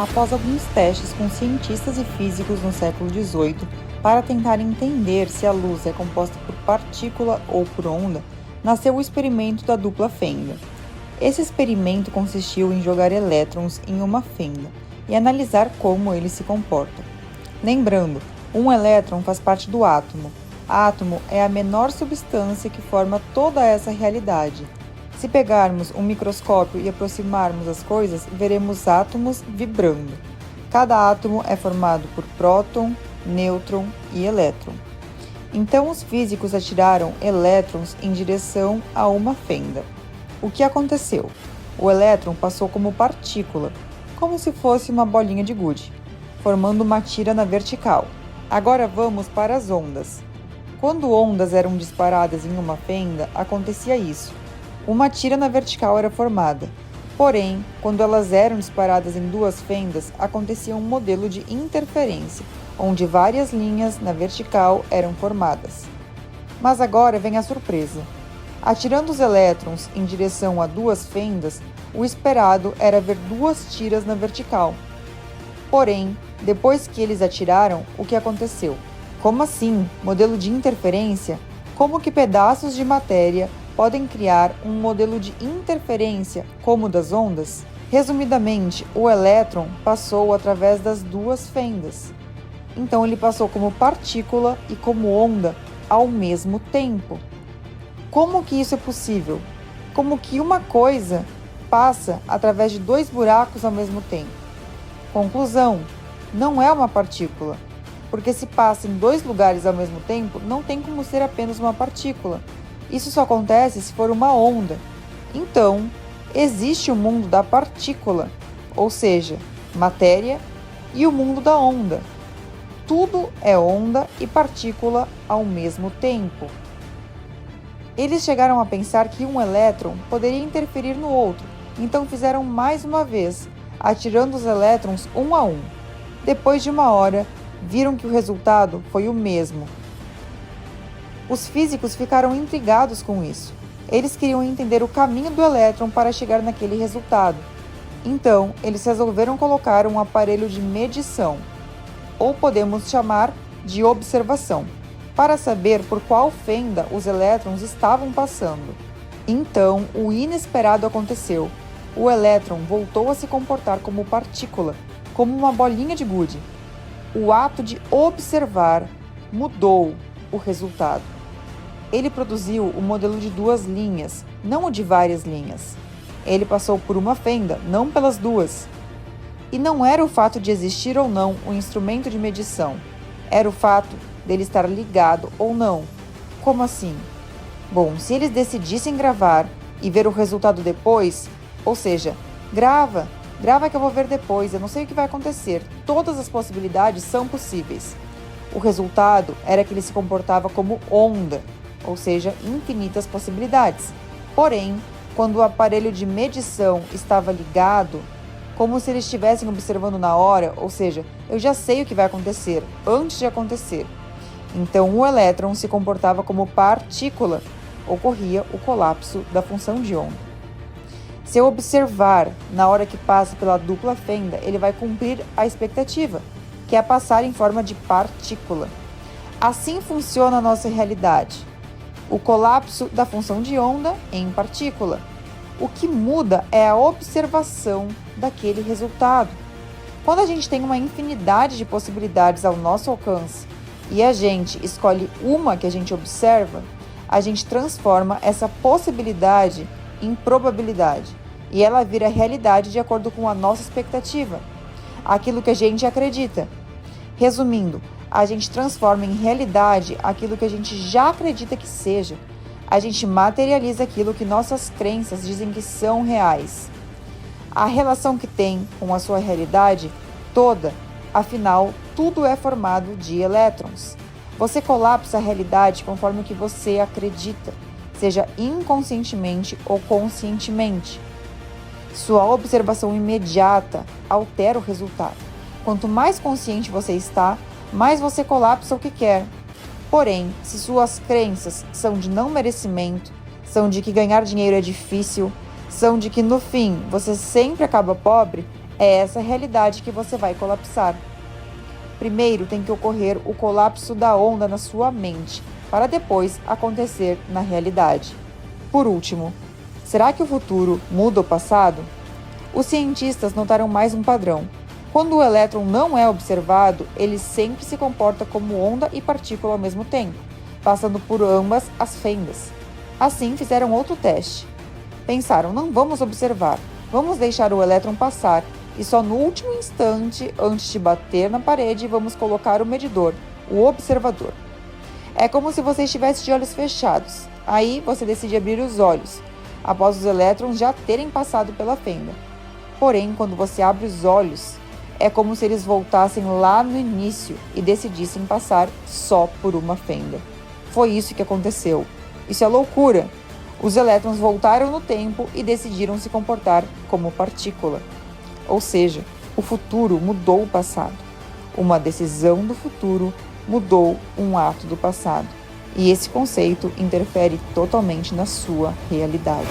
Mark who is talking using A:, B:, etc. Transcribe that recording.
A: Após alguns testes com cientistas e físicos no século XVIII para tentar entender se a luz é composta por partícula ou por onda, nasceu o experimento da dupla fenda. Esse experimento consistiu em jogar elétrons em uma fenda e analisar como eles se comportam. Lembrando, um elétron faz parte do átomo. Átomo é a menor substância que forma toda essa realidade. Se pegarmos um microscópio e aproximarmos as coisas, veremos átomos vibrando. Cada átomo é formado por próton, nêutron e elétron. Então os físicos atiraram elétrons em direção a uma fenda. O que aconteceu? O elétron passou como partícula, como se fosse uma bolinha de gude, formando uma tira na vertical. Agora vamos para as ondas. Quando ondas eram disparadas em uma fenda, acontecia isso. Uma tira na vertical era formada. Porém, quando elas eram disparadas em duas fendas, acontecia um modelo de interferência, onde várias linhas na vertical eram formadas. Mas agora vem a surpresa. Atirando os elétrons em direção a duas fendas, o esperado era ver duas tiras na vertical. Porém, depois que eles atiraram, o que aconteceu? Como assim? Modelo de interferência? Como que pedaços de matéria podem criar um modelo de interferência como o das ondas? Resumidamente, o elétron passou através das duas fendas. Então ele passou como partícula e como onda ao mesmo tempo. Como que isso é possível? Como que uma coisa passa através de dois buracos ao mesmo tempo? Conclusão: não é uma partícula, porque se passa em dois lugares ao mesmo tempo, não tem como ser apenas uma partícula. Isso só acontece se for uma onda. Então, existe o mundo da partícula, ou seja, matéria, e o mundo da onda. Tudo é onda e partícula ao mesmo tempo. Eles chegaram a pensar que um elétron poderia interferir no outro, então fizeram mais uma vez, atirando os elétrons um a um. Depois de uma hora, viram que o resultado foi o mesmo. Os físicos ficaram intrigados com isso. Eles queriam entender o caminho do elétron para chegar naquele resultado. Então, eles resolveram colocar um aparelho de medição, ou podemos chamar de observação, para saber por qual fenda os elétrons estavam passando. Então, o inesperado aconteceu. O elétron voltou a se comportar como partícula, como uma bolinha de gude. O ato de observar mudou o resultado. Ele produziu o modelo de duas linhas, não o de várias linhas. Ele passou por uma fenda, não pelas duas. E não era o fato de existir ou não um instrumento de medição, era o fato dele estar ligado ou não. Como assim? Bom, se eles decidissem gravar e ver o resultado depois, ou seja, grava que eu vou ver depois, eu não sei o que vai acontecer, todas as possibilidades são possíveis. O resultado era que ele se comportava como onda, ou seja, infinitas possibilidades. Porém, quando o aparelho de medição estava ligado, como se eles estivessem observando na hora, ou seja, eu já sei o que vai acontecer antes de acontecer. Então, o elétron se comportava como partícula, ocorria o colapso da função de onda. Se eu observar na hora que passa pela dupla fenda, ele vai cumprir a expectativa, que é passar em forma de partícula. Assim funciona a nossa realidade. O colapso da função de onda em partícula. O que muda é a observação daquele resultado. Quando a gente tem uma infinidade de possibilidades ao nosso alcance e a gente escolhe uma que a gente observa, a gente transforma essa possibilidade em probabilidade e ela vira realidade de acordo com a nossa expectativa, aquilo que a gente acredita. Resumindo, a gente transforma em realidade aquilo que a gente já acredita que seja. A gente materializa aquilo que nossas crenças dizem que são reais. A relação que tem com a sua realidade toda, afinal, tudo é formado de elétrons. Você colapsa a realidade conforme o que você acredita, seja inconscientemente ou conscientemente. Sua observação imediata altera o resultado. Quanto mais consciente você está, mais você colapsa o que quer. Porém, se suas crenças são de não merecimento, são de que ganhar dinheiro é difícil, são de que no fim você sempre acaba pobre, É essa realidade que você vai colapsar. Primeiro tem que ocorrer o colapso da onda na sua mente, para depois acontecer na realidade. Por último, será que o futuro muda o passado? Os cientistas notaram mais um padrão. Quando o elétron não é observado, ele sempre se comporta como onda e partícula ao mesmo tempo, passando por ambas as fendas. Assim, fizeram outro teste. Pensaram, não vamos observar, vamos deixar o elétron passar e só no último instante, antes de bater na parede, vamos colocar o medidor, o observador. É como se você estivesse de olhos fechados. Aí você decide abrir os olhos, após os elétrons já terem passado pela fenda. Porém, quando você abre os olhos, é como se eles voltassem lá no início e decidissem passar só por uma fenda. Foi isso que aconteceu. Isso é loucura! Os elétrons voltaram no tempo e decidiram se comportar como partícula. Ou seja, o futuro mudou o passado. Uma decisão do futuro mudou um ato do passado. E esse conceito interfere totalmente na sua realidade.